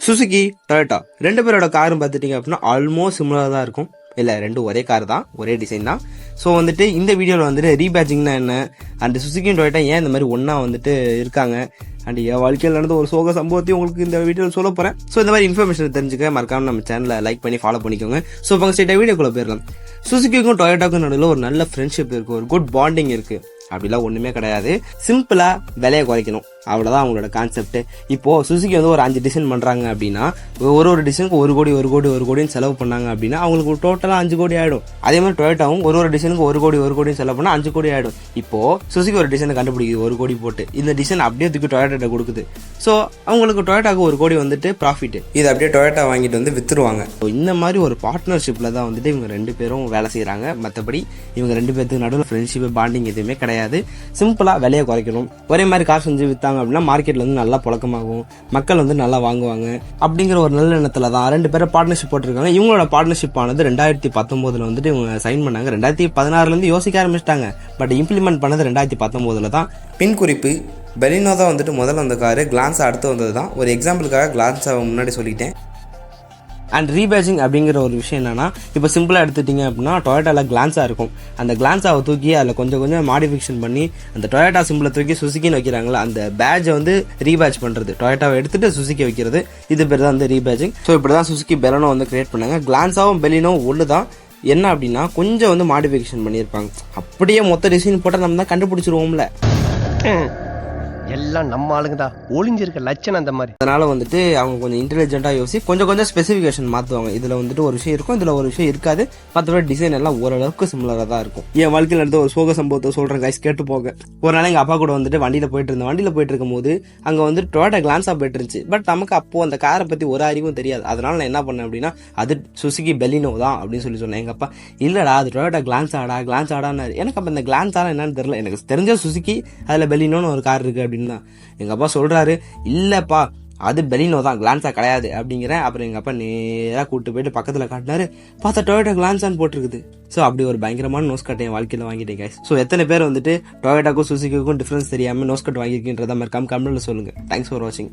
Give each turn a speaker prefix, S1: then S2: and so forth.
S1: Suzuki Toyota ரெண்டு பேரோட காரும் பார்த்துட்டிங்க அப்படின்னா ஆல்மோஸ்ட் சிமிலராக தான் இருக்கும். இல்லை, ரெண்டும் ஒரே கார் தான், ஒரே டிசைன் தான். ஸோ வந்துட்டு இந்த வீடியோவில் வந்துட்டு ரீபேட்சிங்னா என்ன, அண்ட் சுசுகியும் டொயோட்டா ஏன் இந்த மாதிரி ஒன்றா வந்துட்டு இருக்காங்க, அண்ட் என் வாழ்க்கையில் நடந்த ஒரு சோக சம்பவத்தையும் உங்களுக்கு இந்த வீடியோவில் சொல்ல போகிறேன். ஸோ இந்த மாதிரி இன்ஃபர்மேஷன் தெரிஞ்சுக்க மறக்காம நம்ம சேனலை லைக் பண்ணி ஃபாலோ பண்ணிக்கோங்க. ஸோ இப்போ ஸ்ட்ரெயிட்டாக வீடியோக்குள்ளே போயிடலாம். சுசுகிக்கும் டொயோட்டாக்கும் நடுவில் ஒரு நல்ல ஃப்ரெண்ட்ஷிப் இருக்குது, ஒரு குட் பாண்டிங் இருக்குது. அப்படிலாம் ஒன்றுமே கிடையாது. சிம்பிளாக விலையை குறைக்கணும், அவ்வளோதான் அவங்களோட கான்செப்ட். இப்போது சுசுகி வந்து ஒரு 5 டிசைன் பண்ணுறாங்க அப்படின்னா ஒரு டிசைனுக்கு 1 கோடி 1 கோடி 1 கோடின்னு செலவு பண்ணாங்க அப்படின்னா அவங்களுக்கு டோட்டலாக 5 கோடி ஆகிடும். அதே மாதிரி டொயோட்டாவும் ஒரு டிசைனுக்கு 1 கோடி 1 கோடின்னு செலவு பண்ணால் 5 கோடி ஆகிடும். இப்போது சுசுகி ஒரு டிசைனை கண்டுபிடிக்குது 1 கோடி போட்டு, இந்த டிசைன் அப்படியே தூக்கி டொயோட்டா கொடுக்குது. ஸோ அவங்களுக்கு டொயோட்டாவுக்கு 1 கோடி வந்துட்டு ப்ராஃபிட், இது அப்படியே டொயோட்டா வாங்கிட்டு வந்து விற்றுருவாங்க. ஸோ இந்த மாதிரி ஒரு பார்ட்னர்ஷிப்பில் தான் வந்துட்டு இவங்க 2 பேரும் வேலை செய்கிறாங்க. மற்றபடி இவங்க 2 பேருக்கு நடுவில் ஃப்ரெண்ட்ஷிப் பாண்டிங் எதுவுமே கிடையாது. சிம்பிளாக விலையை குறைக்கணும். ஒரே மாதிரி காசு செஞ்சு விற்றாங்க அப்படின்னா மார்க்கெட்ல வந்து நல்லா புழக்கமாகும், மக்கள் வந்து நல்லா வாங்குவாங்க அப்படிங்கிற ஒரு நல்ல எண்ணத்துல தான் 2 பேரும் பார்ட்னர்ஷிப் போட்டிருக்காங்க. இவங்களோட பார்ட்னர்ஷிப் ஆனது 2019 வந்துட்டு இவங்க சைன் பண்ணாங்க. 2016 யோசிக்க ஆரம்பிச்சிட்டாங்க, பட் இம்ப்ளிமெண்ட் பண்ணது 2019 தான். பின் குறிப்பு, பெலினோ தான் வந்துட்டு முதல்ல வந்த காரு, கிளான்ஸா அடுத்து வந்தது தான். ஒரு எக்ஸாம்பிளுக்காக கிளான்ஸாவை முன்னாடி சொல்லிட்டேன். அண்ட் ரீபேட்சிங் அப்படிங்கிற ஒரு விஷயம் என்னன்னா, இப்போ சிம்பிளாக எடுத்துட்டிங்க அப்படின்னா டொயோட்டாவில் கிளான்ஸாக இருக்கும். அந்த கிளான்ஸாவை தூக்கி அதில் கொஞ்சம் மாடிஃபிகேஷன் பண்ணி அந்த டொயோட்டா சிம்பிளை தூக்கி சுசுகின்னு வைக்கிறாங்களா, அந்த பேட்சை வந்து ரீபேட்ச் பண்ணுறது, டொயோட்டாவை எடுத்துட்டு சுசுகி வைக்கிறது, இது பேர் தான் வந்து ரீபேட்சிங். ஸோ இப்படி தான் சுசுகி பெலனோ வந்து கிரியேட் பண்ணாங்க. கிளான்ஸாவும் பெலினோவும் ஒன்று தான். என்ன அப்படின்னா கொஞ்சம் வந்து மாடிஃபிகேஷன் பண்ணியிருப்பாங்க. அப்படியே மொத்த டிசைன் போட்டால் நம்ம தான் கண்டுபிடிச்சிருவோம்ல,
S2: எல்லாம் நம்ம ஆளுங்க தான் ஒளிஞ்சிருக்க லட்சணம் அந்த மாதிரி.
S1: அதனால வந்துட்டு அவங்க கொஞ்சம் இன்டெலிஜென்ட்டாக யோசி கொஞ்சம் ஸ்பெசிஃபிகேஷன் மாற்றுவாங்க. இதில் வந்துட்டு ஒரு விஷயம் இருக்கும், இதில் ஒரு விஷயம் இருக்காது. மற்றபடி டிசைன் எல்லாம் ஓரளவுக்கு சிமிலராக தான் இருக்கும். என் வாழ்க்கையில் நடந்த ஒரு சோக சம்பவத்தை சொல்கிறேன் கைஸ், கேட்டு போக. ஒரு நாள் எங்கள் அப்பா கூட வந்துட்டு வண்டியில் போயிட்டு இருக்கும்போது அங்கே வந்து டொயோட்டா கிளான்ஸாக போயிட்டு இருந்துச்சு. பட் நமக்கு அப்போது அந்த காரை பற்றி ஒரு அறிவும் தெரியாது. அதனால நான் என்ன பண்ணேன் அப்படின்னா, அது சுசுகி பெலினோ தான் அப்படின்னு சொன்னேன். எங்கள் அப்பா இல்லைடா அது டொயோட்டா கிளான்ஸ் ஆடான்னு. எனக்கு அப்போ இந்த கிளான்ஸ் ஆடா என்னன்னு தெரியல. எனக்கு தெரிஞ்ச சுசுகி அதில் பெலினோன்னு ஒரு கார் இருக்குது அப்படின்னு தான். எங்கள் அப்பா சொல்கிறாரு, இல்லைப்பா அது பெலினோ தான், கிளான்ஸா கிடையாது அப்படிங்கிறேன். அப்புறம் எங்கள் அப்பா நேராக கூப்பிட்டு போயிட்டு பக்கத்தில் காட்டினாரு, பார்த்தா டொயோட்டா கிளான்ஸான்னு போட்டிருக்குது. ஸோ அப்படி ஒரு பயங்கரமான நோஸ் கட்டை என் வாழ்க்கையில் வாங்கிட்டேன் கைஸ். ஸோ எத்தனை பேர் வந்துட்டு டொயோட்டாக்கும் சுசுகிக்கும் டிஃப்ரென்ஸ் தெரியாமல் நோஸ் கட் வாங்கியிருக்கின்றதா மறக்காம கமெண்ட்ல சொல்லுங்கள். தேங்க்ஸ் ஃபார் வாட்சிங்.